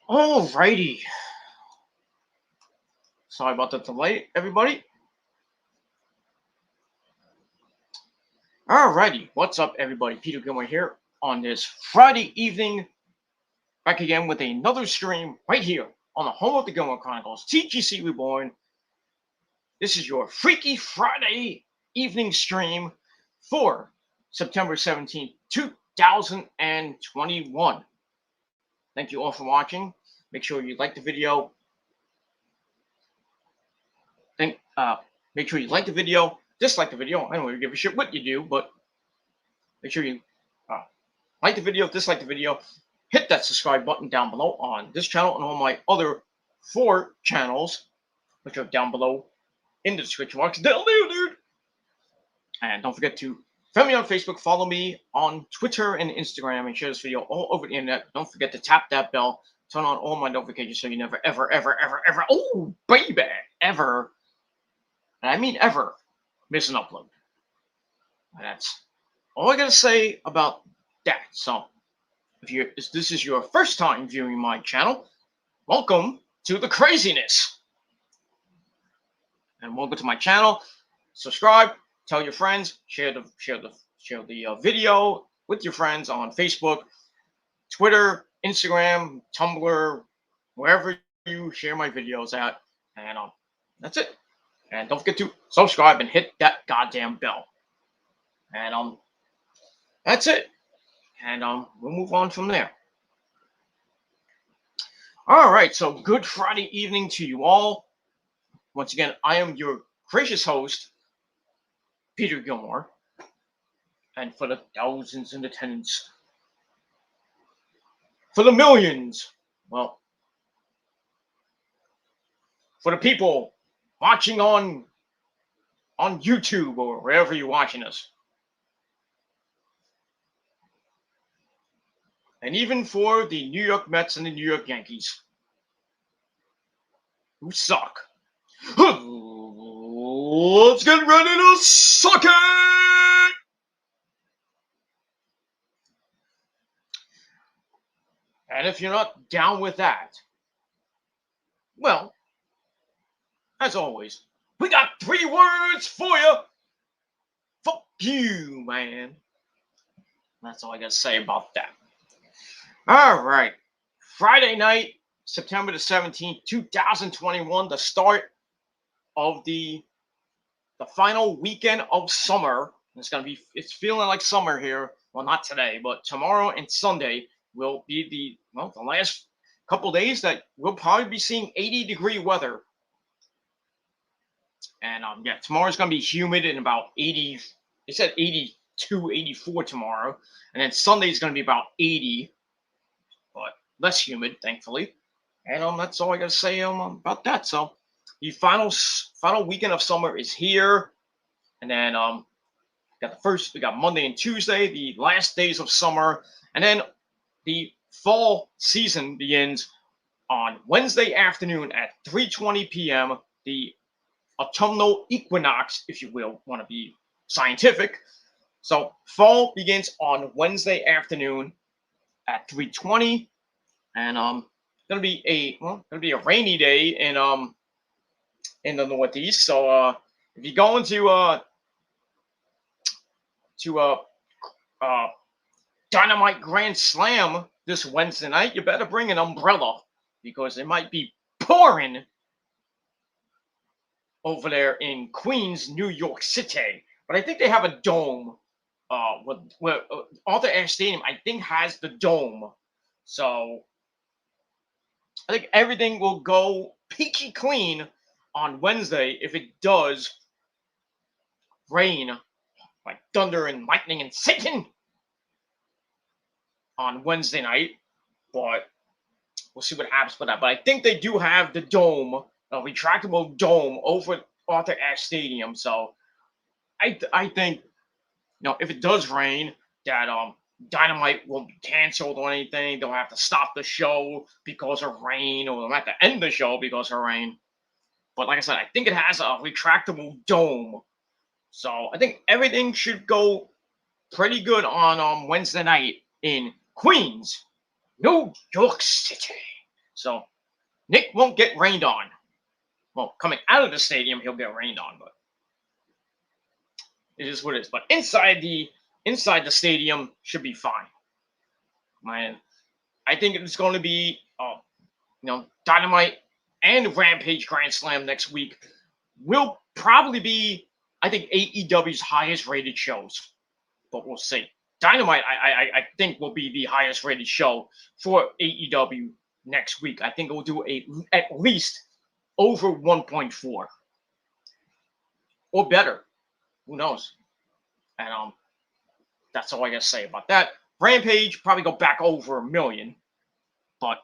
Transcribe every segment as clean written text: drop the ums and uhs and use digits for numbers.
Alrighty. Sorry about the delay, everybody. Alrighty. What's up, everybody? Peter Gilmore here on this Friday evening. Back again with another stream right here on the home of the Gilmore Chronicles, TGC Reborn. This is your Freaky Friday evening stream for September 17th, 2021. Thank you all for watching. Make sure you like the video. Make sure you like the video, dislike the video. I don't really give a shit what you do, but make sure you like the video, dislike the video, hit that subscribe button down below on this channel and all my other 4 channels, which are down below in the description box down there, dude. And don't forget to friend me on Facebook, follow me on Twitter and Instagram, and share this video all over the internet. Don't forget to tap that bell, turn on all my notifications so you never, ever, ever, ever, ever, oh, baby, ever, and I mean ever, miss an upload. And that's all I gotta say about that. So, if this is your first time viewing my channel, welcome to the craziness. And welcome to my channel. Subscribe, tell your friends, share the video with your friends on Facebook, Twitter, Instagram, Tumblr, wherever you share my videos at. And that's it. And don't forget to subscribe and hit that goddamn bell. And that's it. And we'll move on from there. All right, so good Friday evening to you all. Once again, I am your gracious host, Peter Gilmore. And for the thousands in attendance, for the millions, well, for the people watching on YouTube or wherever you're watching us, and even for the New York Mets and the New York Yankees, who suck. Let's get ready to suck it! And if you're not down with that, well, as always, we got 3 words for you. Fuck you, man. That's all I gotta say about that. All right. Friday night, September the 17th, 2021, the start of the final weekend of summer. It's feeling like summer here. Well, not today, but tomorrow and Sunday will be the last couple days that we'll probably be seeing 80-degree weather. And tomorrow's gonna be humid and about 80. They said 82, 84 tomorrow, and then Sunday's gonna be about 80, but less humid, thankfully. And that's all I gotta say about that. So the final weekend of summer is here, and then we got Monday and Tuesday, the last days of summer, and then the fall season begins on Wednesday afternoon at 3:20 p.m. The autumnal equinox, if you will, want to be scientific. So fall begins on Wednesday afternoon at 3:20, and gonna be a rainy day in the Northeast. So if you're going to Dynamite Grand Slam this Wednesday night, you better bring an umbrella because it might be pouring over there in Queens, New York City. But I think they have a dome. Where Arthur Ashe Stadium, I think, has the dome. So I think everything will go peachy clean on Wednesday if it does rain like thunder and lightning and Satan on Wednesday night. But we'll see what happens with that. But I think they do have the dome, a retractable dome over Arthur Ashe Stadium. So I think, if it does rain, that Dynamite won't be canceled or anything. They'll have to stop the show because of rain, or they'll have to end the show because of rain. But like I said, I think it has a retractable dome. So I think everything should go pretty good on Wednesday night in Queens, New York City. So Nick won't get rained on. Well, coming out of the stadium, he'll get rained on, but it is what it is. But inside the stadium should be fine. Man, I think it's going to be Dynamite and Rampage Grand Slam next week will probably be, I think, AEW's highest rated shows, but we'll see. Dynamite, I think, will be the highest rated show for AEW next week. I think it will do at least over 1.4 or better. Who knows? And that's all I gotta say about that. Rampage probably go back over 1 million, but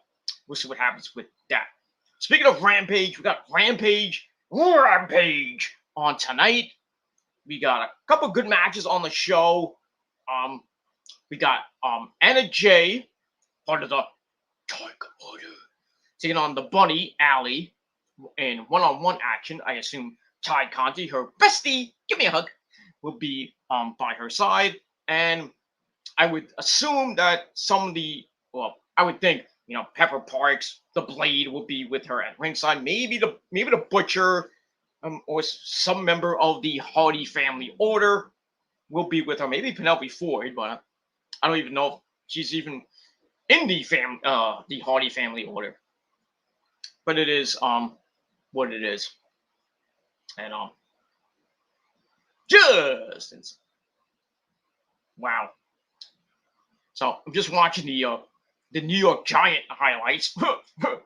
we'll see what happens with that. Speaking of Rampage, we got Rampage on tonight. We got a couple good matches on the show. We got Anna Jay, part of the Tiger Order, taking on the Bunny Alley in one-on-one action. I assume Ty Conti, her bestie, give me a hug, will be by her side. And I would assume that I would think, Pepper Parks, the Blade, will be with her at ringside. Maybe the Butcher, or some member of the Hardy Family Order will be with her. Maybe Penelope Ford, but I don't even know if she's even in the Hardy Family Order. But it is what it is. And wow. So I'm just watching the New York Giant highlights,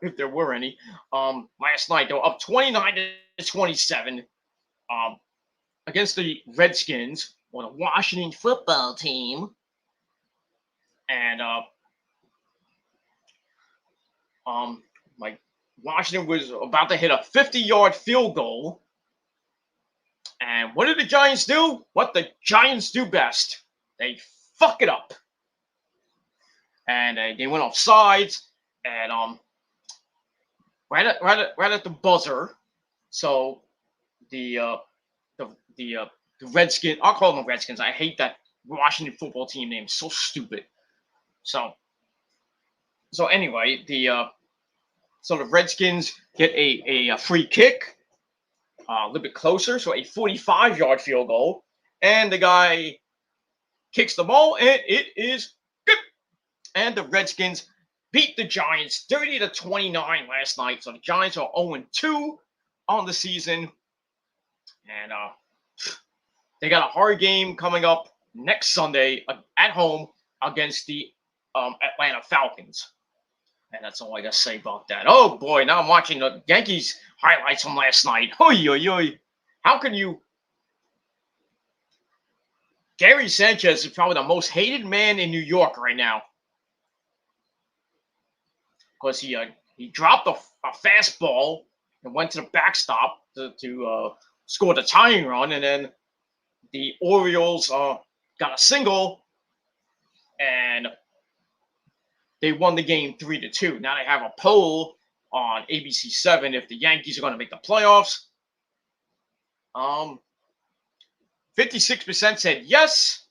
if there were any. Last night they were up 29-27 against the Redskins, or the Washington football team. And Washington was about to hit a 50-yard field goal. And what did the Giants do? What the Giants do best. They fuck it up. And they went off sides, and right at the buzzer. So the Redskins, I'll call them the Redskins. I hate that Washington football team name. So stupid. So anyway, the Redskins get a free kick, a little bit closer, so a 45-yard field goal, and the guy kicks the ball, and it is good. And the Redskins beat the Giants 30-29 last night. So the Giants are 0-2 on the season, and they got a hard game coming up next Sunday at home against the Atlanta Falcons. And that's all I got to say about that. Oh, boy, now I'm watching the Yankees highlights from last night. Oy. How can you... Gary Sanchez is probably the most hated man in New York right now. Because he dropped a fastball and went to the backstop to score the tying run. And then the Orioles got a single, and they won the game 3-2. Now they have a poll on ABC7 if the Yankees are going to make the playoffs. 56% said yes.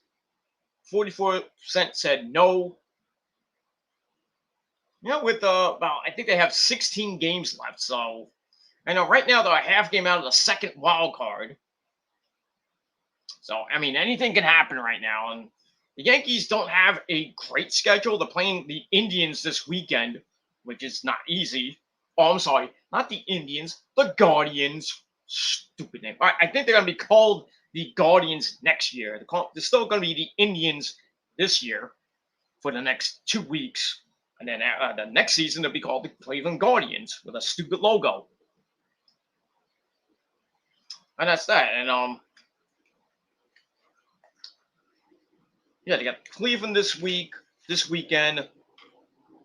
44% said no. With about, I think they have 16 games left. So, I know right now they're a half game out of the second wild card. So, I mean, anything can happen right now. And the Yankees don't have a great schedule. They're playing the Indians this weekend, which is not easy. Oh, I'm sorry. Not the Indians. The Guardians. Stupid name. I think they're going to be called the Guardians next year. They're still going to be the Indians this year for the next 2 weeks. And then the next season, they'll be called the Cleveland Guardians with a stupid logo. And that's that. And they got Cleveland this weekend.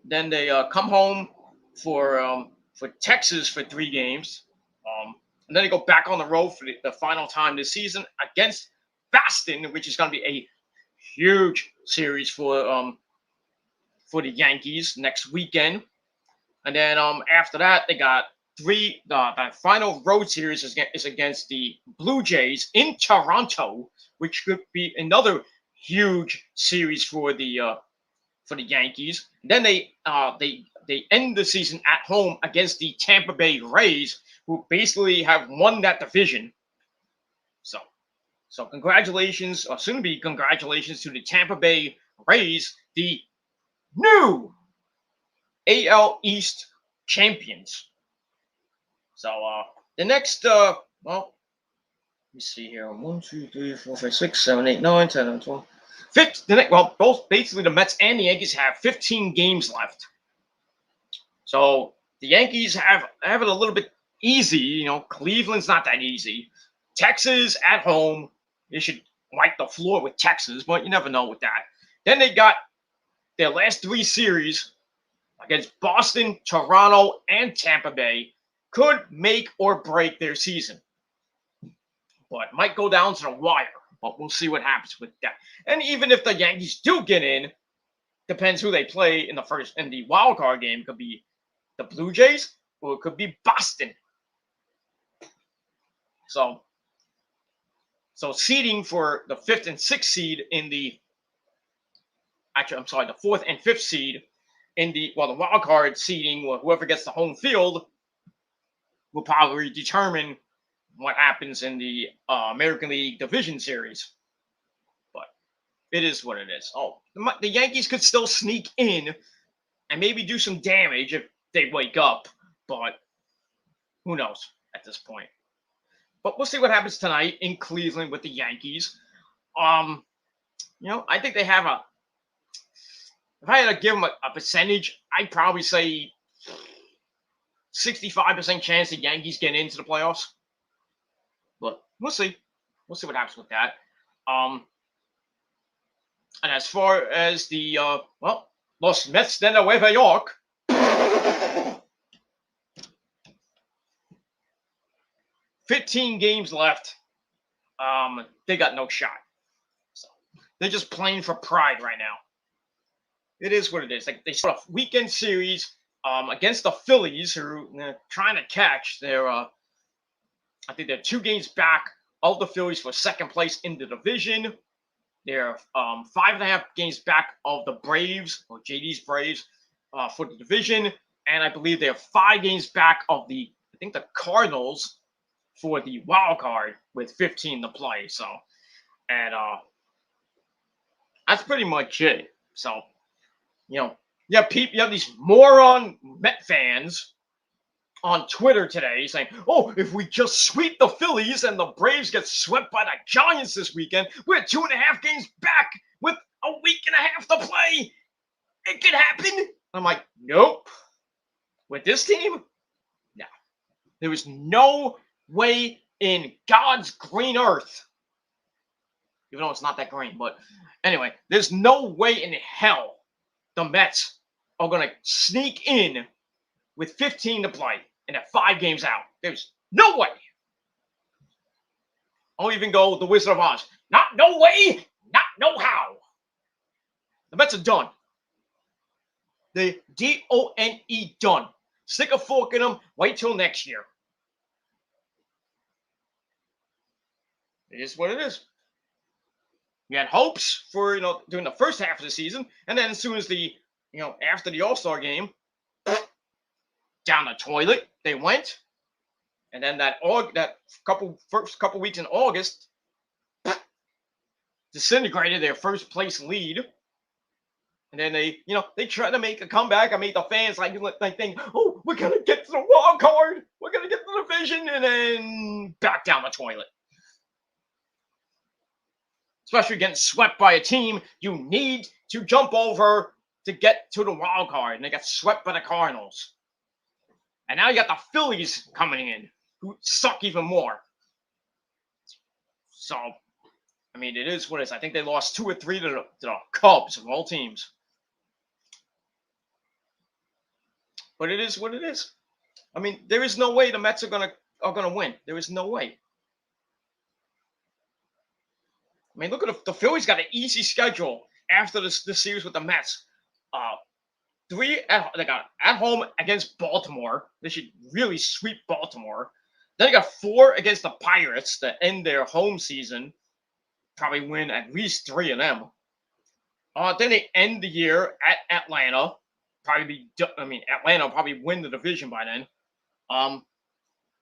Then they come home for Texas for 3 games. And then they go back on the road for the final time this season against Boston, which is going to be a huge series for the Yankees next weekend. And then after that, they got the final road series is against the Blue Jays in Toronto, which could be another huge series for the Yankees. And then they they end the season at home against the Tampa Bay Rays, who basically have won that division. So congratulations, or soon to be congratulations to the Tampa Bay Rays, the new AL East champions. So the next, well, let me see here. 1, 2, 3, 4, 5, 6, 7, 8, 9, 10, 11, 12. Well, both basically the Mets and the Yankees have 15 games left. So the Yankees have it a little bit easy. Cleveland's not that easy. Texas at home, they should wipe the floor with Texas, but you never know with that. Then they got their last 3 series against Boston, Toronto, and Tampa Bay. Could make or break their season, but might go down to the wire. But we'll see what happens with that. And even if the Yankees do get in, depends who they play in the wild card game. It could be the Blue Jays or it could be Boston. So seeding for the 5th and 6th seed the 4th and 5th seed in the wild card seeding, whoever gets the home field will probably determine what happens in the American League Division Series. But it is what it is. The Yankees could still sneak in and maybe do some damage if they wake up, but who knows at this point. But we'll see what happens tonight in Cleveland with the Yankees. I think they have if I had to give them a percentage, I'd probably say 65% chance the Yankees get into the playoffs. But we'll see. We'll see what happens with that. And as far as the Los Mets de Nueva York, 15 games left. They got no shot. So they're just playing for pride right now. It is what it is. Like, they start a weekend series against the Phillies, who are trying to catch. I think they're 2 games back of the Phillies for second place in the division. They're 5.5 games back of the Braves, or JD's Braves, for the division. And I believe they're 5 games back of the Cardinals for the wild card with 15 to play. So, and that's pretty much it. So, you have these moron Met fans on Twitter today saying, "Oh, if we just sweep the Phillies and the Braves get swept by the Giants this weekend, we're 2.5 games back with a week and a half to play. It could happen." I'm like, nope. With this team, no. There is no way in God's green earth, even though it's not that green, but anyway, there's no way in hell the Mets are going to sneak in with 15 to play and at 5 games out. There's no way. I'll even go with the Wizard of Oz. Not no way, not no how. The Mets are done. They're D-O-N-E done. Stick a fork in them. Wait till next year. It is what it is. We had hopes for, during the first half of the season, and then as soon as after the All-Star game, down the toilet they went, and then that first couple weeks in August, disintegrated their first place lead, and then they tried to make a comeback. I made the fans think, "Oh, we're gonna get to the wild card, we're gonna get to the division," and then back down the toilet. Especially getting swept by a team you need to jump over to get to the wild card, and they got swept by the Cardinals. And now you got the Phillies coming in, who suck even more. So, I mean, it is what it is. I think they lost 2 or 3 to the Cubs of all teams. But it is what it is. I mean, there is no way the Mets are gonna win. There is no way. I mean, look at the Phillies got an easy schedule after this series with the Mets. 3 they got at home against Baltimore. They should really sweep Baltimore. Then they got 4 against the Pirates to end their home season. Probably win at least 3 of them. Then they end the year at Atlanta. probably be. I mean, Atlanta will probably win the division by then.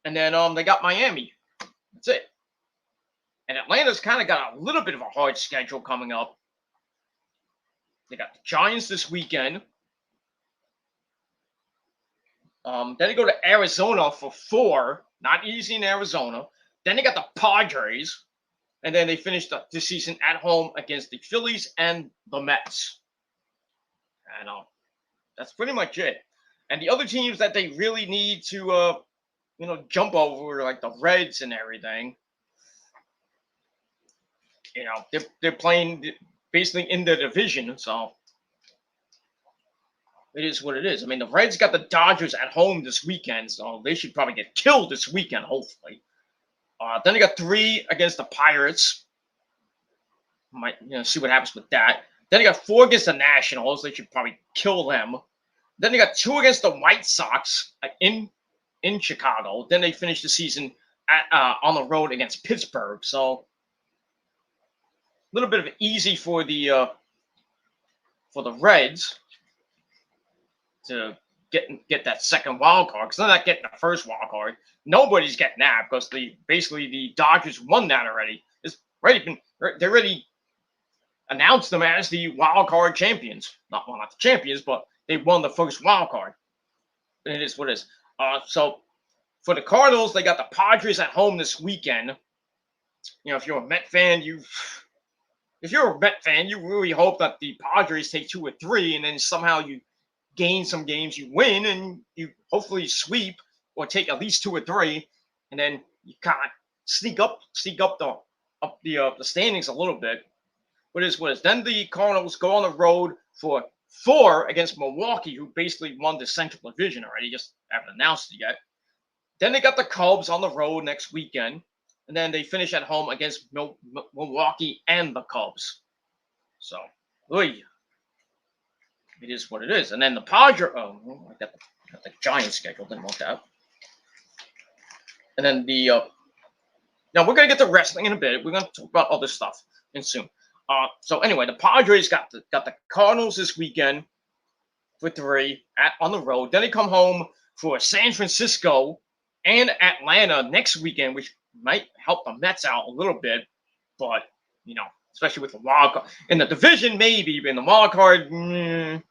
And then they got Miami. That's it. And Atlanta's kind of got a little bit of a hard schedule coming up. They got the Giants this weekend. Then they go to Arizona for 4. Not easy in Arizona. Then they got the Padres. And then they finished the season at home against the Phillies and the Mets. And that's pretty much it. And the other teams that they really need to, jump over, like the Reds and everything, they're playing basically in the division. So it is what it is. I mean, the Reds got the Dodgers at home this weekend, so they should probably get killed this weekend, hopefully. Then they got 3 against the Pirates. Might see what happens with that. Then they got 4 against the Nationals. They should probably kill them. Then they got 2 against the White Sox in Chicago. Then they finished the season on the road against Pittsburgh. So a little bit of easy for the Reds to get that second wild card, because they're not getting the first wild card. Nobody's getting that because the Dodgers won that already. They already announced them as the wild card champions. Not the champions, but they won the first wild card. And it is what it is. So for the Cardinals, they got the Padres at home this weekend. If you're a Met fan, you really hope that the Padres take 2 or 3, and then somehow you gain some games, you win, and you hopefully sweep or take at least 2 or 3, and then you kind of sneak up the standings a little bit. What is? Then the Cardinals go on the road for 4 against Milwaukee, who basically won the Central Division already, just haven't announced it yet. Then they got the Cubs on the road next weekend, and then they finish at home against Milwaukee and the Cubs. So, it is what it is. And then the Padres. I got the Giants schedule. Didn't want that. And then now we're gonna get to wrestling in a bit. We're gonna talk about other stuff soon. So anyway, the Padres got the Cardinals this weekend for 3 on the road. Then they come home for San Francisco and Atlanta next weekend, which might help the Mets out a little bit, but especially with the wild card in the division, maybe in the wild card, I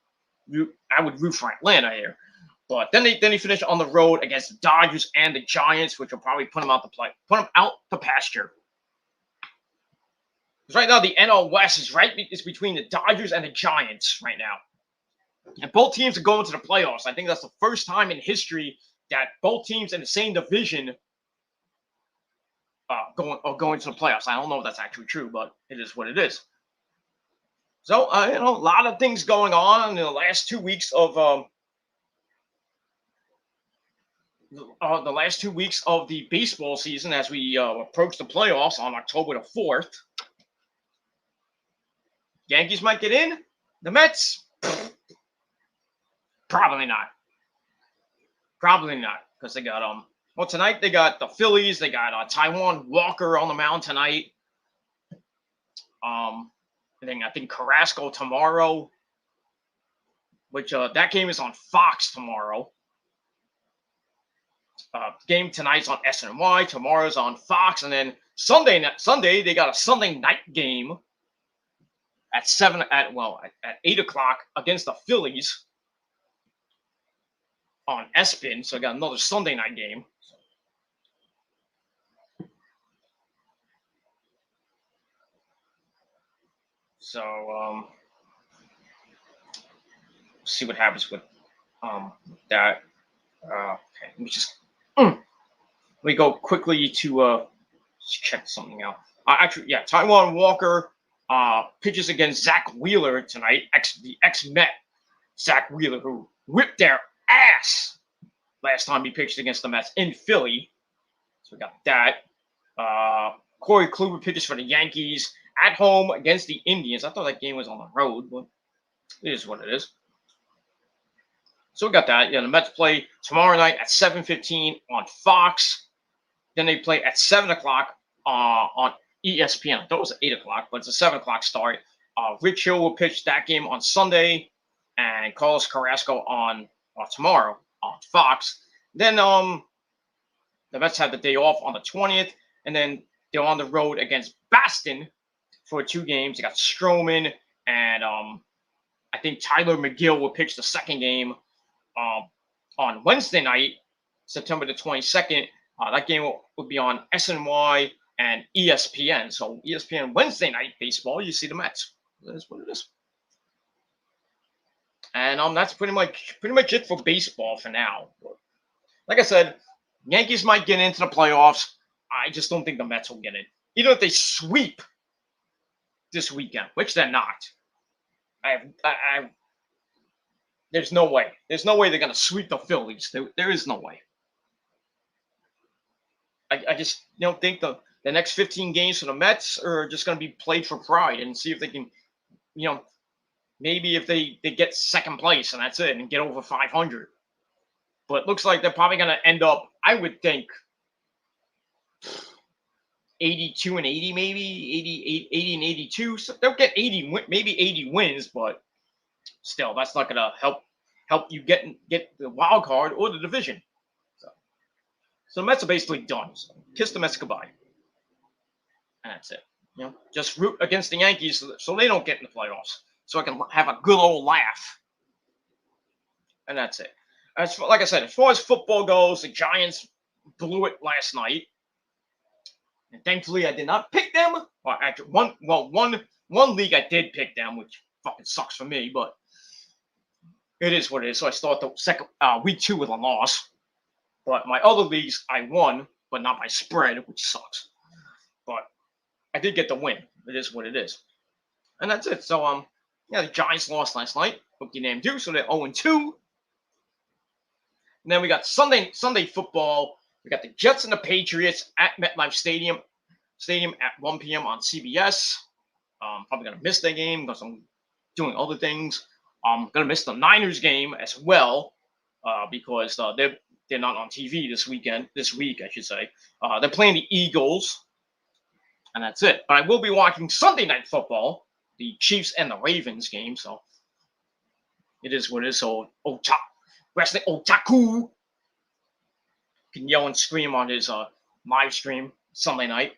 would root for Atlanta here. But then they finish on the road against the Dodgers and the Giants, which will probably put them out to pasture. Because right now the NL West is between the Dodgers and the Giants right now, and both teams are going to the playoffs. I think that's the first time in history that both teams in the same division going to the playoffs. I don't know if that's actually true, but it is what it is. So a lot of things going on in the last 2 weeks of the baseball season as we approach the playoffs on October the 4th. Yankees might get in. The Mets, probably not. Probably not, because they got tonight they got the Phillies. They got Taijuan Walker on the mound tonight. And then I think Carrasco tomorrow, which that game is on Fox tomorrow. Game tonight's on SNY. Tomorrow's on Fox, and then Sunday they got a Sunday night game at 8 o'clock against the Phillies on ESPN. So I got another Sunday night game. So see what happens with that. Okay, let me go quickly to check something out. Taijuan Walker pitches against Zach Wheeler tonight. The ex-Met Zach Wheeler, who whipped their ass last time he pitched against the Mets in Philly. So we got that. Corey Kluber pitches for the Yankees at home against the Indians. I thought that game was on the road, but it is what it is. So we got that. The Mets play tomorrow night at 7:15 on Fox. Then they play at 7 o'clock on ESPN. I thought it was at 8 o'clock, but it's a 7 o'clock start. Rich Hill will pitch that game on Sunday. and Carlos Carrasco on tomorrow on Fox. Then the Mets have the day off on the 20th, and then they're on the road against Boston for 2 games. They got Stroman and I think Tyler McGill will pitch the second game on Wednesday night, September the 22nd. That game will be on SNY and ESPN. So ESPN Wednesday night baseball, you see the Mets. That's what it is. And that's pretty much it for baseball for now. Like I said, Yankees might get into the playoffs. I just don't think the Mets will get in. Even if they sweep this weekend, which they're not. There's no way. There's no way they're going to sweep the Phillies. There is no way. I just don't think the next 15 games for the Mets are just going to be played for pride and see if they can, maybe if they get second place and that's it and get over 500. But it looks like they're probably going to end up, I would think, 82 and 80, maybe 80 and 82. So they'll get 80, maybe 80 wins, but still, that's not going to help you get the wild card or the division. So the Mets are basically done. So kiss the Mets goodbye, and that's it. Just root against the Yankees so they don't get in the playoffs, so I can have a good old laugh, and that's it. Like I said, as far as football goes, the Giants blew it last night. And thankfully, I did not pick them. Well, actually, one league I did pick them, which fucking sucks for me, but it is what it is. So I start the second week 2 with a loss. But my other leagues, I won, but not by spread, which sucks. But I did get the win. It is what it is, and that's it. So the Giants lost last night. Hope you named do. So they're 0-2. And then we got Sunday football. We got the Jets and the Patriots at MetLife Stadium at 1 p.m. on CBS. Probably going to miss that game because I'm doing other things. I'm going to miss the Niners game as well because they're not on TV this week, I should say. They're playing the Eagles, and that's it. But I will be watching Sunday Night Football, the Chiefs and the Ravens game, so it is what it is. So Wrestling Otaku can yell and scream on his live stream Sunday night.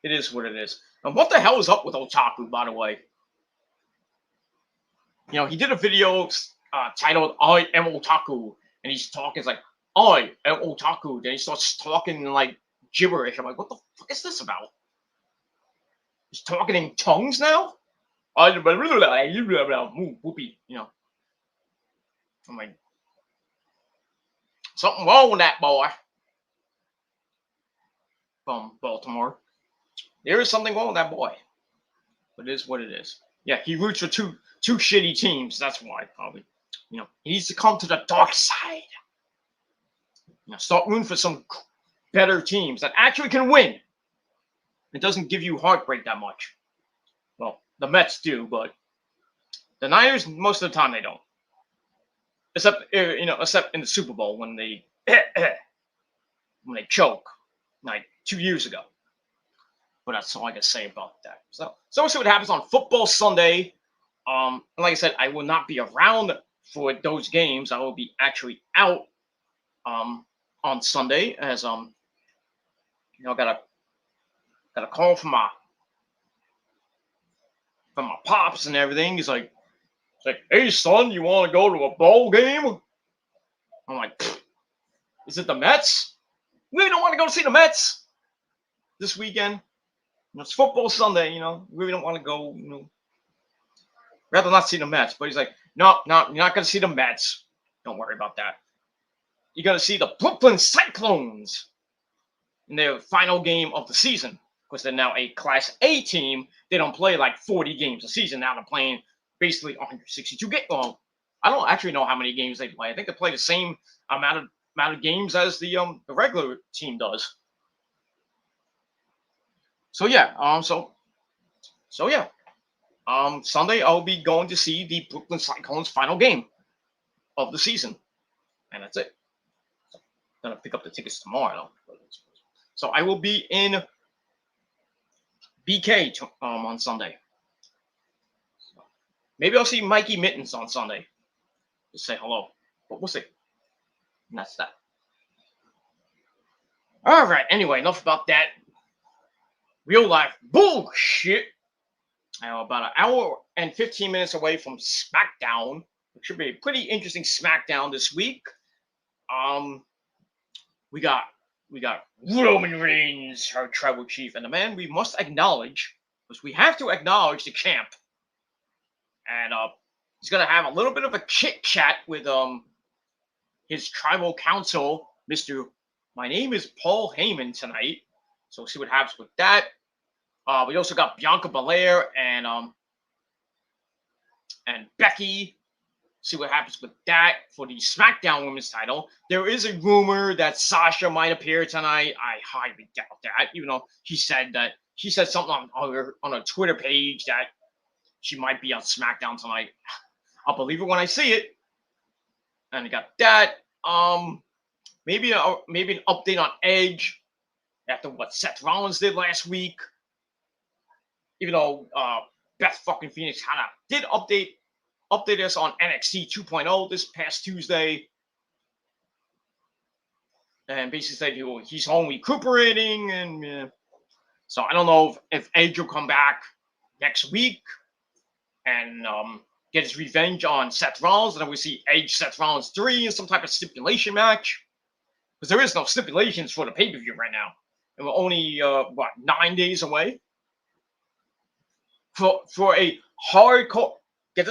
It is what it is. And what the hell is up with Otaku, by the way? He did a video titled "I Am Otaku," and he's talking. It's like, "I am Otaku." Then he starts talking like gibberish. I'm like, what the fuck is this about? He's talking in tongues now? I'm like, something wrong with that boy from Baltimore. There is something wrong with that boy. But it is what it is. Yeah, he roots for two shitty teams. That's why, probably. He needs to come to the dark side. Start rooting for some better teams that actually can win. It doesn't give you heartbreak that much. Well, the Mets do, but the Niners, most of the time, they don't. Except in the Super Bowl when they choke, like 2 years ago. But that's all I can say about that. So we'll see what happens on Football Sunday. And like I said, I will not be around for those games. I will be actually out on Sunday as got a call from my pops and everything. He's like, "Hey son, you want to go to a bowl game?" I'm like, "Is it the Mets? We don't want to go see the Mets this weekend. It's Football Sunday, we really don't want to go, rather not see the Mets." But he's like, no, you're not going to see the Mets. Don't worry about that. You're going to see the Brooklyn Cyclones in their final game of the season because they're now a Class A team. They don't play like 40 games a season. Now they're playing basically 162 games. Well, I don't actually know how many games they play. I think they play the same amount of games as the regular team does. So yeah, Sunday I'll be going to see the Brooklyn Cyclones final game of the season, and that's it. So, I'm gonna pick up the tickets tomorrow, though. So I will be in BK on Sunday. So Maybe I'll see Mikey Mittens on Sunday. Just say hello. But we'll see. And that's that. All right. Anyway, enough about that. Real life bullshit. About an hour and 15 minutes away from SmackDown. It should be a pretty interesting SmackDown this week. We got Roman Reigns, our tribal chief, and the man we must acknowledge, because we have to acknowledge the champ. And he's gonna have a little bit of a chit chat with his tribal council, Mr. My name is Paul Heyman tonight. So we'll see what happens with that. We also got Bianca Belair and Becky. See what happens with that for the SmackDown Women's title. There is a rumor that Sasha might appear tonight. I highly doubt that, even though she said something on a Twitter page that she might be on SmackDown tonight. I'll believe it when I see it. And I got that. Maybe an update on Edge after what Seth Rollins did last week. Even though Beth fucking Phoenix did update us on NXT 2.0 this past Tuesday, and basically said he's home recuperating, and so I don't know if Edge will come back next week and get his revenge on Seth Rollins, and then we see Edge Seth Rollins 3 in some type of stipulation match, because there is no stipulations for the pay-per-view right now, and we're only 9 days away for a hardcore, get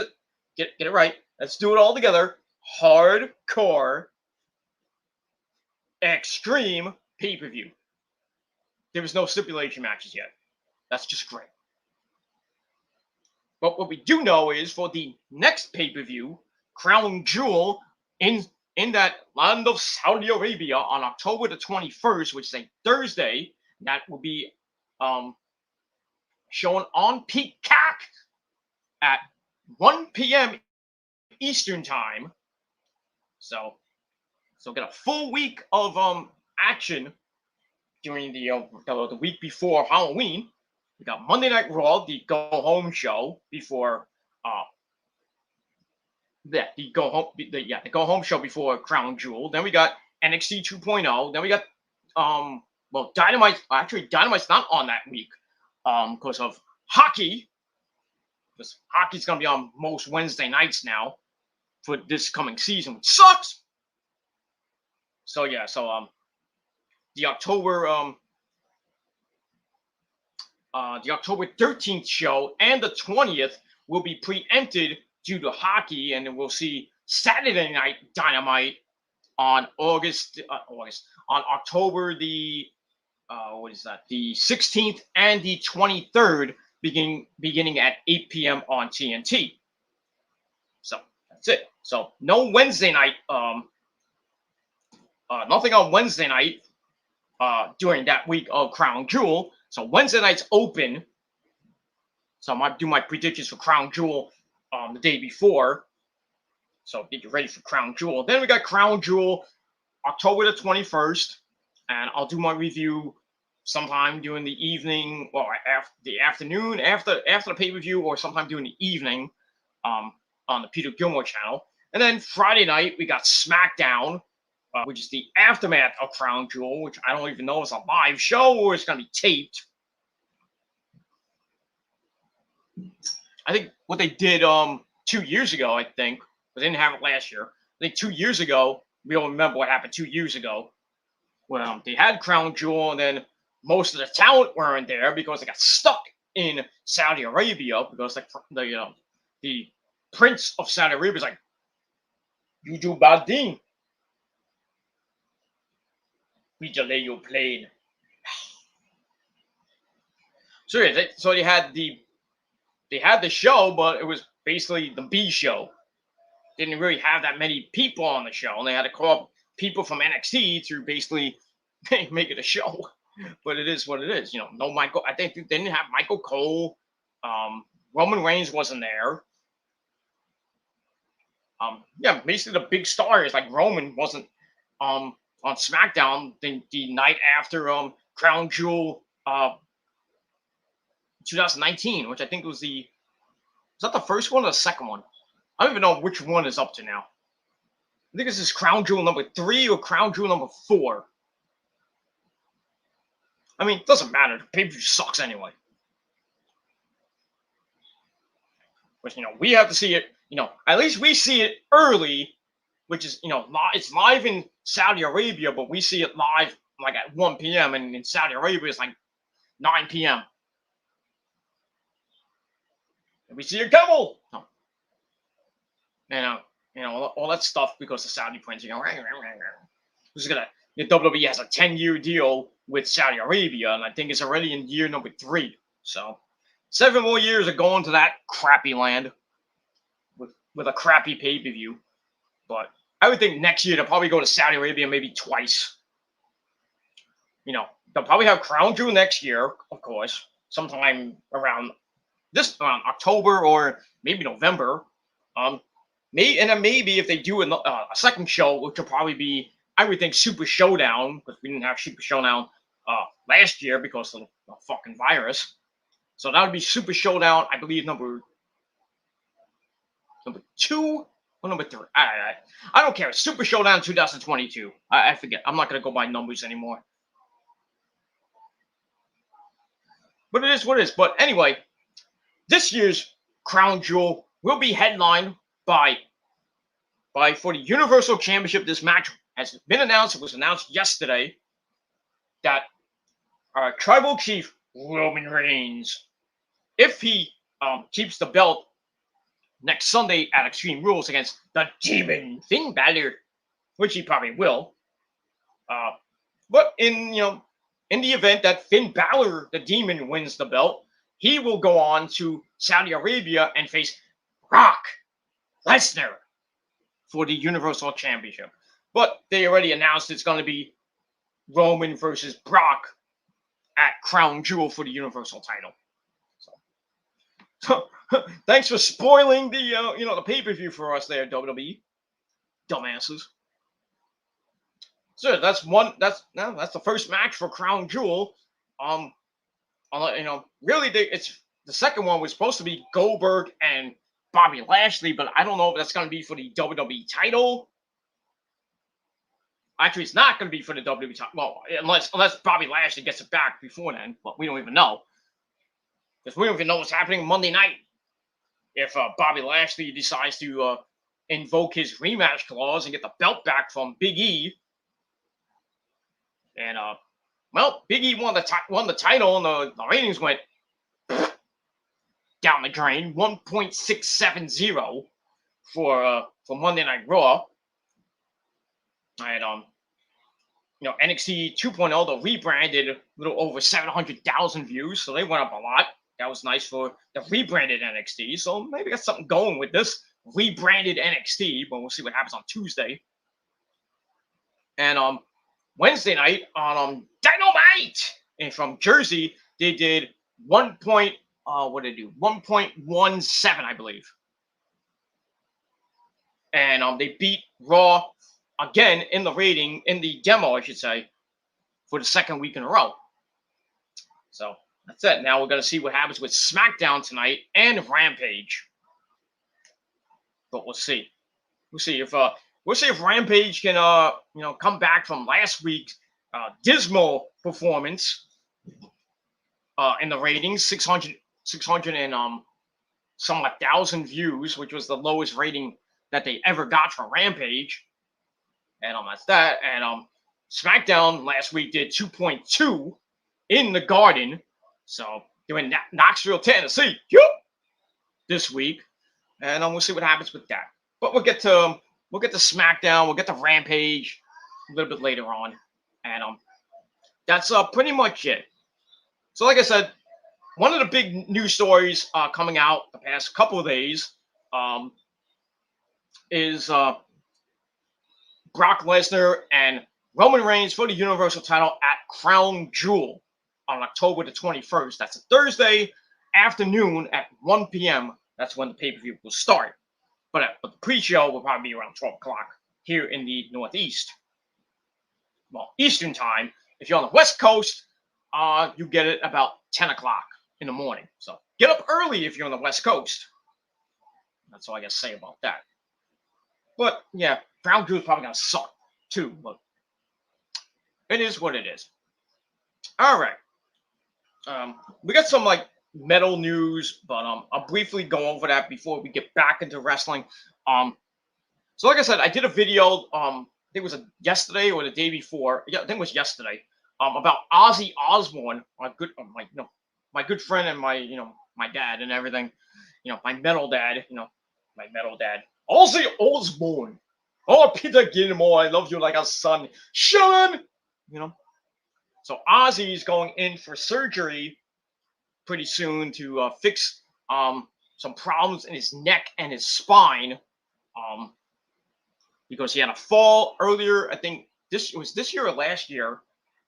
it right. Let's do it all together. Hardcore Extreme pay-per-view. There was no stipulation matches yet. That's just great. But what we do know is for the next pay-per-view, Crown Jewel in that land of Saudi Arabia on October the 21st, which is a Thursday, that will be shown on Peacock at 1 p.m. Eastern time. So get a full week of action during the week before Halloween. We got Monday Night Raw, the go home show before the go home show before Crown Jewel. Then we got NXT 2.0. Then we got Dynamite. Actually, Dynamite's not on that week because of hockey. Because hockey's gonna be on most Wednesday nights now for this coming season, which sucks. So the October 13th show and the 20th will be preempted due to hockey, and then we'll see Saturday Night Dynamite on October the the 16th and the 23rd, beginning at 8 p.m. on TNT. So that's it. So no Wednesday night, nothing on Wednesday night during that week of Crown Jewel. So Wednesday night's open. So I might do my predictions for Crown Jewel the day before. So get you ready for Crown Jewel. Then we got Crown Jewel October the 21st, and I'll do my review sometime during the evening, or after the afternoon, after the pay-per-view, or sometime during the evening on the Peter Gilmore channel. And then Friday night, we got SmackDown, which is the aftermath of Crown Jewel, which I don't even know if it's a live show or it's going to be taped. I think what they did 2 years ago, I think, but they didn't have it last year. I think 2 years ago, we all remember what happened 2 years ago. Well, they had Crown Jewel, and then most of the talent weren't there because they got stuck in Saudi Arabia because the Prince of Saudi Arabia is like, you do bad thing, we delay your plane. So they had the show, but it was basically the B show. Didn't really have that many people on the show, and they had to call up people from NXT to basically make it a show. But it is what it is, no Michael. I think they didn't have Michael Cole. Roman Reigns wasn't there. Basically the big stars like Roman wasn't on SmackDown the night after Crown Jewel 2019, which I think was that the first one or the second one? I don't even know which one is up to now. I think this is Crown Jewel number 3 or Crown Jewel number 4. I mean, it doesn't matter. The pay-per-view sucks anyway. But, we have to see it, at least we see it early, which is, it's live in Saudi Arabia, but we see it live like at 1 p.m. and in Saudi Arabia it's like 9 p.m. And we see a camel. No. And, all that stuff because the Saudi prince, who's gonna, the WWE has a 10-year deal with Saudi Arabia, and I think it's already in year number 3. So 7 more years of going to that crappy land with a crappy pay-per-view. But I would think next year they'll probably go to Saudi Arabia maybe twice. They'll probably have Crown Jewel next year, of course, sometime around October or maybe November. Maybe if they do a second show, which will probably be, I would think, Super Showdown, because we didn't have Super Showdown last year because of the fucking virus. So that would be Super Showdown, I believe, number 2 or number 3. I don't care. Super Showdown 2022. I forget. I'm not going to go by numbers anymore. But it is what it is. But anyway, this year's Crown Jewel will be headlined by for the Universal Championship. This match has been announced. It was announced yesterday that our Tribal Chief Roman Reigns, if he keeps the belt next Sunday at Extreme Rules against the Demon Finn Balor, which he probably will. But in the event that Finn Balor, the Demon, wins the belt, he will go on to Saudi Arabia and face Brock Lesnar for the Universal Championship. But they already announced it's going to be Roman versus Brock at Crown Jewel for the Universal title. So thanks for spoiling the the pay-per-view for us there, WWE. Dumbasses. So that's the first match for Crown Jewel. Really it's the second one was supposed to be Goldberg and Bobby Lashley, but I don't know if that's going to be for the WWE title. Actually, it's not going to be for the WWE title. Well, unless Bobby Lashley gets it back before then, but we don't even know. Because we don't even know what's happening Monday night. If Bobby Lashley decides to invoke his rematch clause and get the belt back from Big E. And, Big E won the title, and the ratings went down the drain. 1.670 for Monday Night Raw. And, NXT 2.0, the rebranded, a little over 700,000 views, so they went up a lot. That was nice for the rebranded NXT. So maybe got something going with this rebranded NXT, but we'll see what happens on Tuesday. And Wednesday night on Dynamite, and from Jersey, they did 1.17, I believe. And they beat Raw again in the rating, in the demo, I should say, for the second week in a row. So that's it. Now we're going to see what happens with SmackDown tonight and Rampage. But we'll see. We'll see if Rampage can come back from last week's dismal performance in the ratings, 600 and somewhat thousand views, which was the lowest rating that they ever got for Rampage. And that's that. And SmackDown last week did 2.2 in the Garden. So they're in Knoxville, Tennessee, this week, and we'll see what happens with that. But we'll get to SmackDown, we'll get to Rampage a little bit later on, and that's pretty much it. So, like I said, one of the big news stories coming out the past couple of days is Brock Lesnar and Roman Reigns for the Universal title at Crown Jewel on October the 21st. That's a Thursday afternoon at 1 p.m. That's when the pay-per-view will start. But the pre-show will probably be around 12 o'clock here in the Northeast. Well, Eastern time. If you're on the West Coast, you get it about 10 o'clock in the morning. So get up early if you're on the West Coast. That's all I gotta say about that. But yeah, Brown Goose probably gonna suck too. But it is what it is. All right. We got some like metal news, but I'll briefly go over that before we get back into wrestling. Um, so like I said, I did a video. I think it was yesterday or the day before. Yeah, I think it was yesterday. About Ozzy Osbourne, my good friend and my dad and everything. My metal dad. My metal dad, Ozzy Osbourne. Oh, Peter Gilmore, I love you like a son, Sean. You know. So Ozzy is going in for surgery pretty soon to fix some problems in his neck and his spine, um, because he had a fall earlier. I think this year or last year,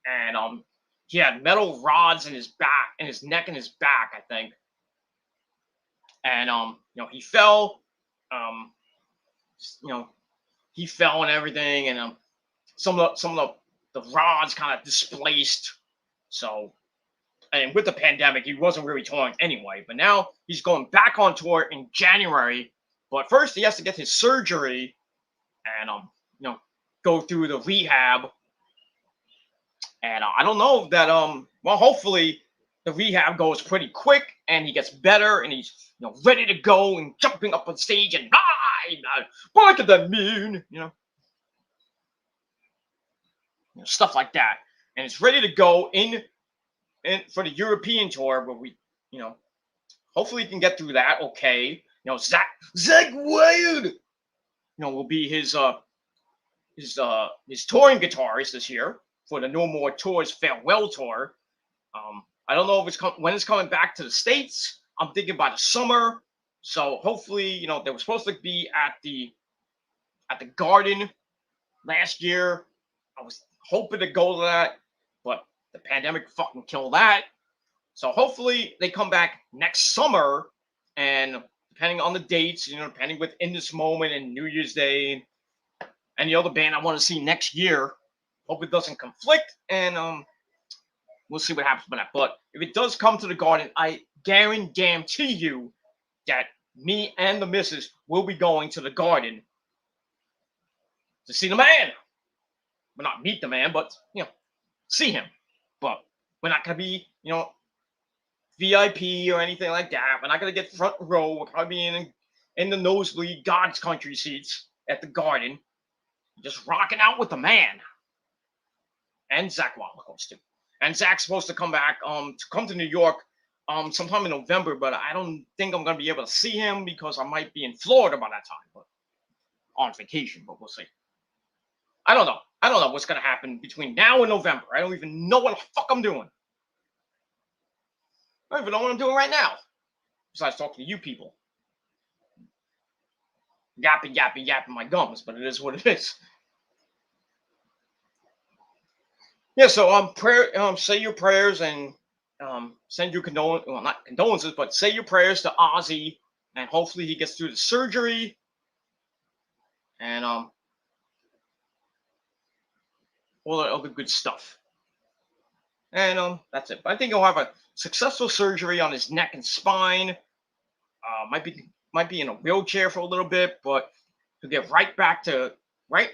and he had metal rods in his back, in his neck and his back, I think. And he fell, um, you know, he fell and everything, and some of the rods kind of displaced. So, and with the pandemic, he wasn't really touring anyway. But now he's going back on tour in January. But first, he has to get his surgery and go through the rehab. And I don't know that well, hopefully the rehab goes pretty quick and he gets better and he's ready to go and jumping up on stage and what could that mean? Stuff like that. And it's ready to go in for the European tour, where we, hopefully he can get through that. Okay, Zach Wild, will be his touring guitarist this year for the No More Tours farewell tour. I don't know if when it's coming back to the States. I'm thinking by the summer. So hopefully, they were supposed to be at the Garden last year. I was hoping to go to that, but the pandemic fucking killed that. So hopefully they come back next summer, and depending on the dates, depending with In This Moment and New Year's Day and the other band I want to see next year, hope it doesn't conflict, and we'll see what happens with that. But if it does come to the Garden, I guarantee you that me and the missus will be going to the Garden to see the man. Well, not meet the man, but see him. But we're not gonna be VIP or anything like that. We're not gonna get front row. We're gonna be in the nosebleed God's country seats at the Garden, just rocking out with the man. And Zach Wild, of course, too. And Zach's supposed to come back to come to New York sometime in November, but I don't think I'm gonna be able to see him because I might be in Florida by that time, but on vacation. But we'll see. I don't know. I don't know what's gonna happen between now and November. I don't even know what the fuck I'm doing. I don't even know what I'm doing right now. Besides talking to you people. Yapping my gums, but it is what it is. Yeah, so prayer, say your prayers and send your not condolences, but say your prayers to Ozzy, and hopefully he gets through the surgery. And all the other good stuff. And that's it. But I think he'll have a successful surgery on his neck and spine. Might be in a wheelchair for a little bit, but he'll get right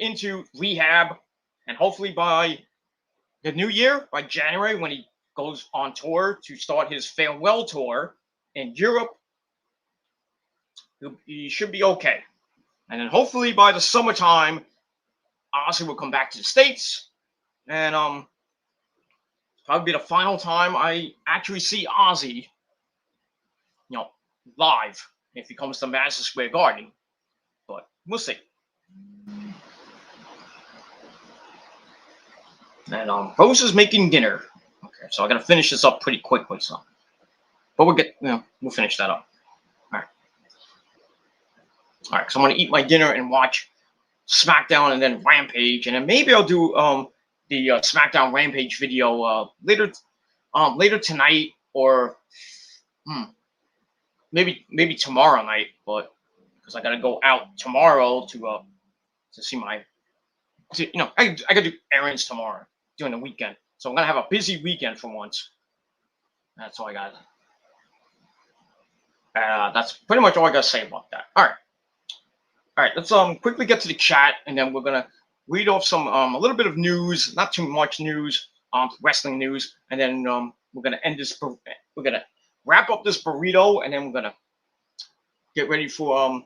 into rehab, and hopefully by the new year, by January, when he goes on tour to start his farewell tour in Europe, he should be okay. And then hopefully by the summertime, Ozzy will come back to the States, and probably be the final time I actually see Ozzy, live if he comes to Madison Square Garden. But we'll see. And Rose is making dinner. Okay, so I gotta finish this up pretty quickly. So, but we'll finish that up. All right. So I'm gonna eat my dinner and watch SmackDown and then Rampage, and then maybe I'll do the SmackDown Rampage video later tonight, or maybe tomorrow night. But because I gotta go out tomorrow to see my, I gotta do errands tomorrow during the weekend, so I'm gonna have a busy weekend for once. That's all I got. That's pretty much all I gotta say about that. All right. Let's quickly get to the chat, and then we're gonna read off some a little bit of news, not too much news, wrestling news, and then we're gonna end this. We're gonna wrap up this burrito, and then we're gonna get ready for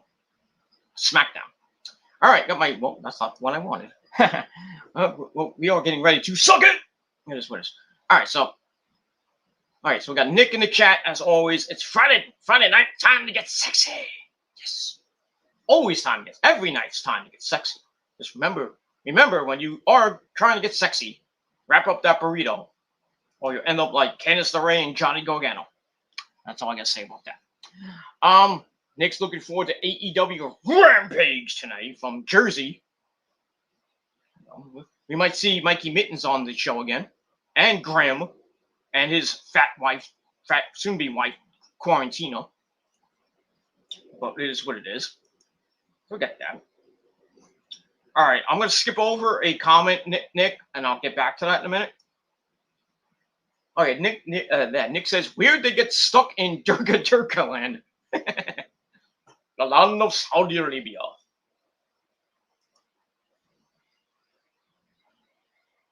SmackDown. All right, got my. Well, that's not what I wanted. Well, we are getting ready to suck it. It is what it is. All right, so we got Nick in the chat as always. It's Friday night, time to get sexy. Yes, always time to get. Every night's time to get sexy. Just remember when you are trying to get sexy, wrap up that burrito, or you end up like Candice LeRae and Johnny Gargano. That's all I gotta say about that. Nick's looking forward to AEW Rampage tonight from Jersey. We might see Mikey Mittens on the show again, and Graham, and his fat soon-be wife, Quarantina. But it is what it is. Forget that. All right, I'm going to skip over a comment, Nick, and I'll get back to that in a minute. Okay, Nick says, where'd they get stuck in Durga land? The land of Saudi Arabia.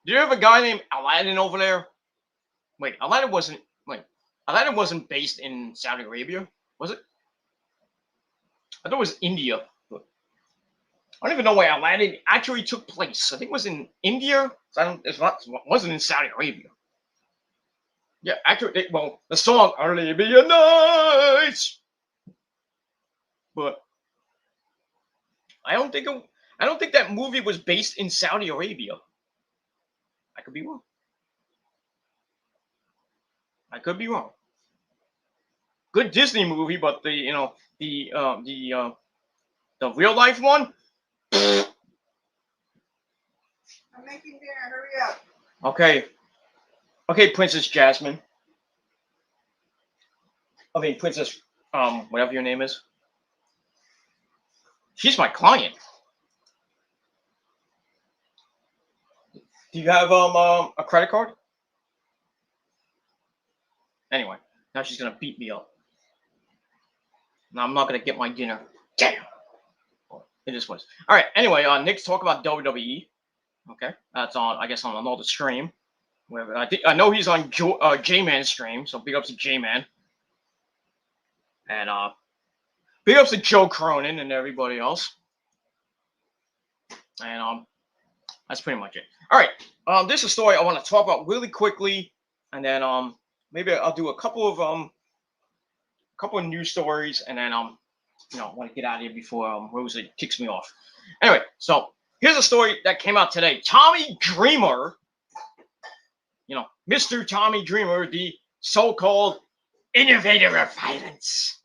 Do you have a guy named Aladdin over there? Wait, Aladdin wasn't based in Saudi Arabia, was it? I thought it was India. I don't even know where Aladdin actually took place. I think it was in India. It wasn't in Saudi Arabia. Yeah, actually, the song "Arabia Nights," but I don't think that movie was based in Saudi Arabia. I could be wrong. Good Disney movie, but the real life one. I'm making dinner. Hurry up. Okay, Princess Jasmine. I mean, Princess, whatever your name is. She's my client. Do you have a credit card? Anyway, now she's gonna beat me up. Now I'm not gonna get my dinner. Damn. It just was. All right. Anyway, Nick's talk about WWE. Okay, that's on. I guess on another stream. Where I know he's on J-Man's stream, so big ups to J-Man. And big ups to Joe Cronin and everybody else. And that's pretty much it. All right. This is a story I want to talk about really quickly, and then maybe I'll do a couple of news stories, and then I want to get out of here before Rosa kicks me off. Anyway, so here's a story that came out today. Tommy Dreamer, Mr. Tommy Dreamer, the so-called innovator of violence.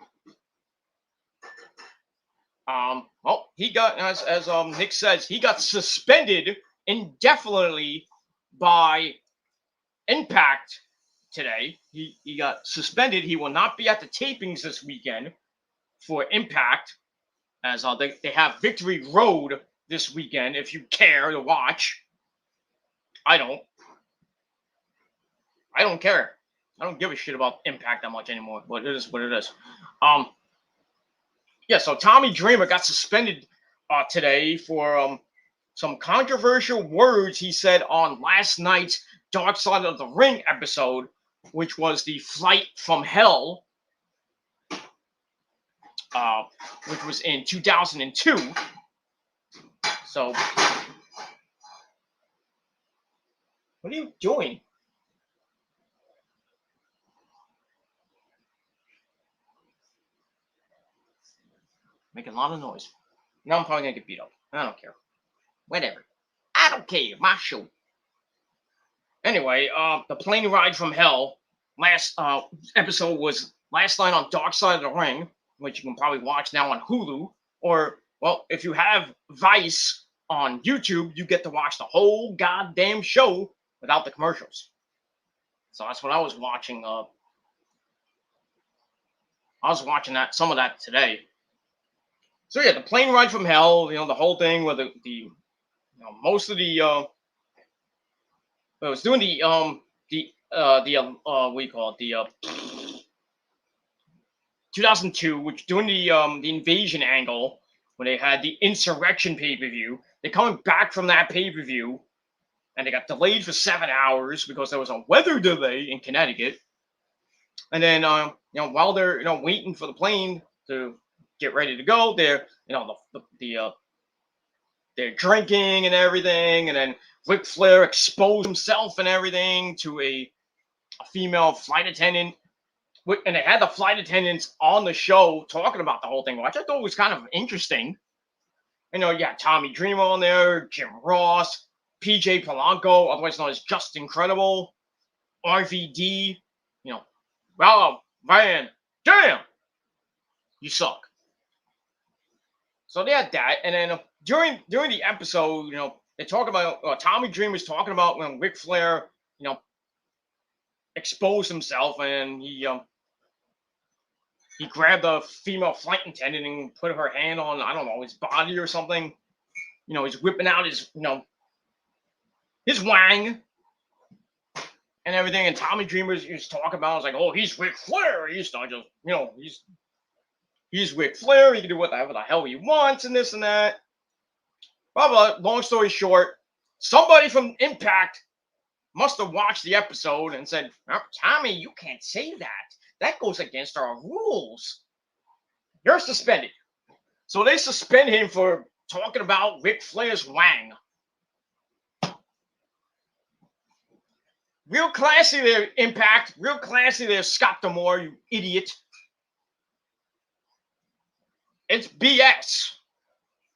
Well, he got, as Nick says, he got suspended indefinitely by Impact today. He got suspended. He will not be at the tapings this weekend for Impact, as they have Victory Road this weekend, if you care to watch. I don't care. I don't give a shit about Impact that much anymore, but it is what it is. Yeah, so Tommy Dreamer got suspended today for some controversial words he said on last night's Dark Side of the Ring episode, which was the Flight from Hell, which was in 2002. So, what are you doing? Making a lot of noise. Now I'm probably gonna get beat up. I don't care. Whatever. I don't care. My show. Anyway, the plane ride from hell. Last episode was last night on Dark Side of the Ring, which you can probably watch now on Hulu. Or, well, if you have Vice on YouTube, you get to watch the whole goddamn show without the commercials. So that's what I was watching. I was watching some of that today. So yeah, the plane ride from hell, the whole thing where the most of the it was doing what do you call it, the 2002, which during the invasion angle when they had the insurrection pay-per-view, they're coming back from that pay-per-view, and they got delayed for 7 hours because there was a weather delay in Connecticut. And then while they're waiting for the plane to get ready to go, they're they're drinking and everything, and then Ric Flair exposed himself and everything to a female flight attendant, and they had the flight attendants on the show talking about the whole thing, which I thought was kind of interesting. Tommy Dreamer on there, Jim Ross, PJ Polanco, otherwise known as Just Incredible, RVD, well, man, damn, you suck. So they had that, and then during the episode, they talk about Tommy Dreamer's talking about when Ric Flair, exposed himself, and he grabbed a female flight attendant and put her hand on, I don't know, his body or something. He's whipping out his his wang and everything, and Tommy Dreamer's talking about, it's like, oh, he's Ric Flair. He's not just, he's Ric Flair. He can do whatever the hell he wants and this and that. Blah, blah. Long story short, somebody from Impact must have watched the episode and said, oh, Tommy, you can't say that. That goes against our rules. You're suspended. So they suspend him for talking about Ric Flair's wang. Real classy there, Impact. Real classy there, Scott D'Amore, you idiot. It's BS.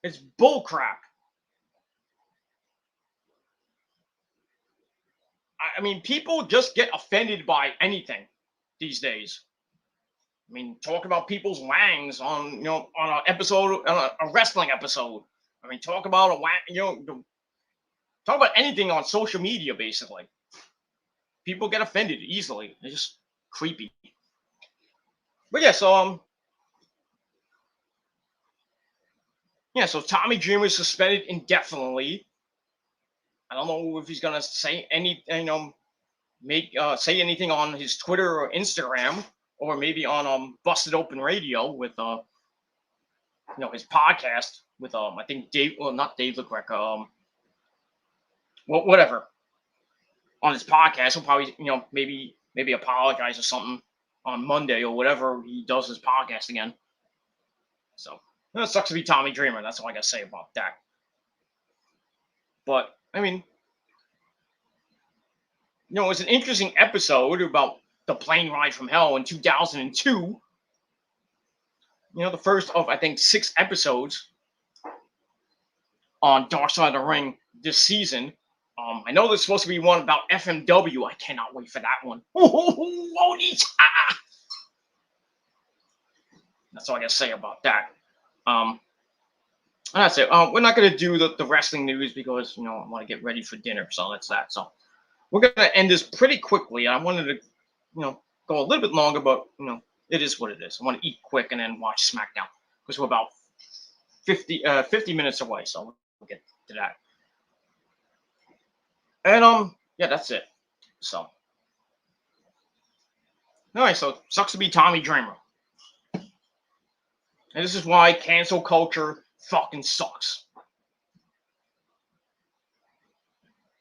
It's bullcrap. I mean, people just get offended by anything these days. I mean, talk about people's wangs on an episode, on a wrestling episode. I mean, talk about a wang, talk about anything on social media, basically. People get offended easily. They're just creepy. But yeah, so so Tommy Dreamer is suspended indefinitely. I don't know if he's gonna say say anything on his Twitter or Instagram, or maybe on Busted Open Radio with his podcast with I think Dave, well, not Dave LaGreca, whatever, on his podcast. He'll probably maybe apologize or something on Monday or whatever he does his podcast again. So it sucks to be Tommy Dreamer. That's all I gotta say about that. But I mean, it was an interesting episode about the plane ride from hell in 2002. The first of, I think, 6 episodes on Dark Side of the Ring this season. I know there's supposed to be one about FMW. I cannot wait for that one. That's all I gotta say about that. And that's it. We're not gonna do the wrestling news because I want to get ready for dinner. So that's that. So we're gonna end this pretty quickly. I wanted to go a little bit longer, but it is what it is. I want to eat quick and then watch SmackDown because we're about 50 minutes away. So we'll get to that. And yeah, that's it. So all right. So sucks to be Tommy Dreamer. And this is why cancel culture fucking sucks. I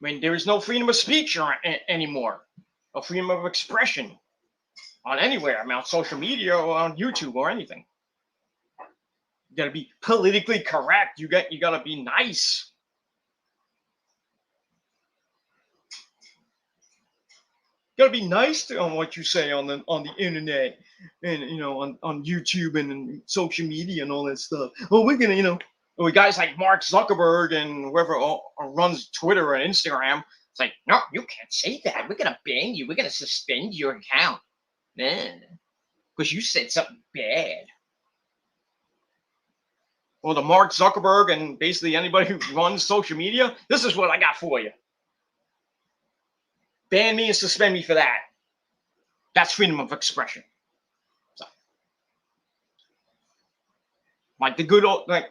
mean, there is no freedom of speech anymore, or freedom of expression on anywhere. I mean, on social media or on YouTube or anything. You gotta be politically correct. You gotta be nice. You gotta be nice on what you say on the internet and on YouTube and social media and all that stuff. Oh, we're gonna with guys like Mark Zuckerberg and whoever runs Twitter and Instagram. It's like, no, you can't say that. We're gonna ban you. We're gonna suspend your account, because you said something bad. Well, the Mark Zuckerberg and basically anybody who runs social media, this is what I got for you. Ban me and suspend me for that. That's freedom of expression. So, like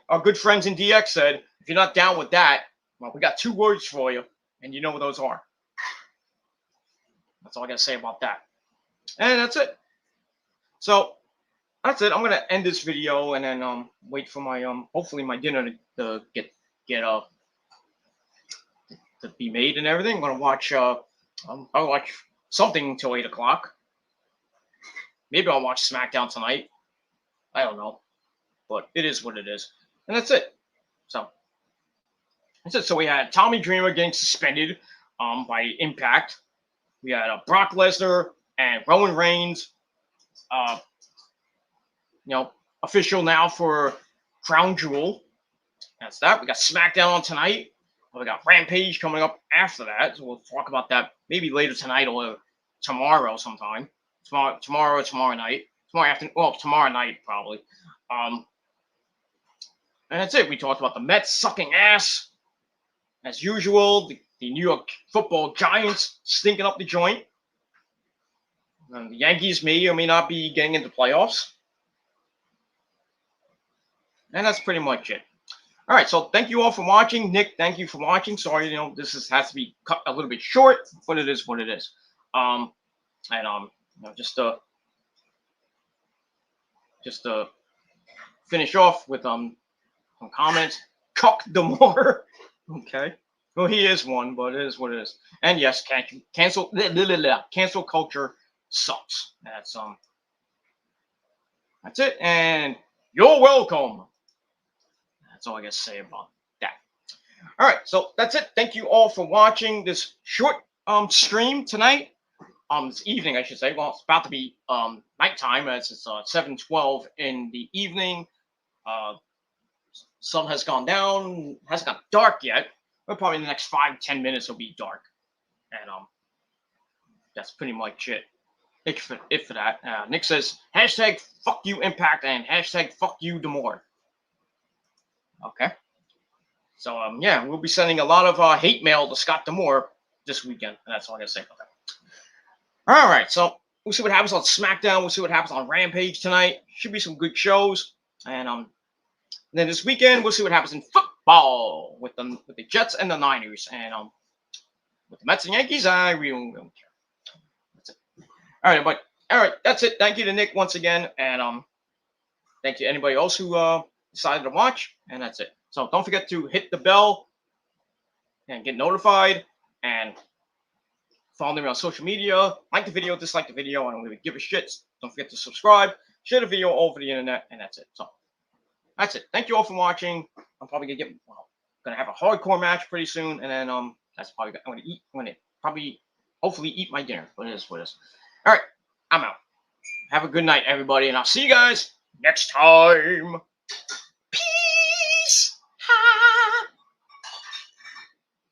our good friends in DX said, if you're not down with that, well, we got 2 words for you, and you know what those are. That's all I got to say about that. And that's it. So, that's it. I'm gonna end this video and then wait for my hopefully my dinner to get to be made and everything. I'm gonna watch I'll watch something till 8 o'clock. Maybe I'll watch SmackDown tonight. I don't know, but it is what it is, and that's it. So that's it. So we had Tommy Dreamer getting suspended by Impact. We had Brock Lesnar and Roman Reigns, official now for Crown Jewel. That's that. We got SmackDown on tonight. We got Rampage coming up after that. So we'll talk about that maybe later tonight or tomorrow sometime. Tomorrow night. Tomorrow afternoon. Well, tomorrow night probably. And that's it. We talked about the Mets sucking ass as usual. The New York Football Giants stinking up the joint. And the Yankees may or may not be getting into playoffs. And that's pretty much it. All right, so thank you all for watching. Nick, thank you for watching. Sorry, this has to be cut a little bit short, but it is what it is. Just to finish off with some comments. Cuck Demore. Okay. Well, he is one, but it is what it is. And yes, cancel culture sucks. That's it. And you're welcome. That's all I got to say about that. All right, so that's it. Thank you all for watching this short stream tonight. This evening, I should say. Well, it's about to be nighttime as it's 7:12 in the evening. Sun has gone down. Hasn't got dark yet, but probably in the next 5-10 minutes it'll be dark. And that's pretty much it. If for that. Nick says hashtag fuck you Impact and hashtag fuck you Demore. Okay. So yeah, we'll be sending a lot of hate mail to Scott Demore this weekend. And that's all I gotta say about that. All right, so we'll see what happens on SmackDown. We'll see what happens on Rampage tonight. Should be some good shows. And then this weekend we'll see what happens in football with the Jets and the Niners. And with the Mets and Yankees, I really don't care. That's it. All right, that's it. Thank you to Nick once again, and thank you to anybody else who decided to watch. And that's it. So don't forget to hit the bell and get notified, and follow me on social media. Like the video, dislike the video. I don't really give a shit. Don't forget to subscribe, share the video all over the internet, and that's it. So that's it. Thank you all for watching. I'm probably gonna have a hardcore match pretty soon, and then that's probably I'm gonna probably hopefully eat my dinner. But it is what it is. All right, I'm out. Have a good night, everybody, and I'll see you guys next time.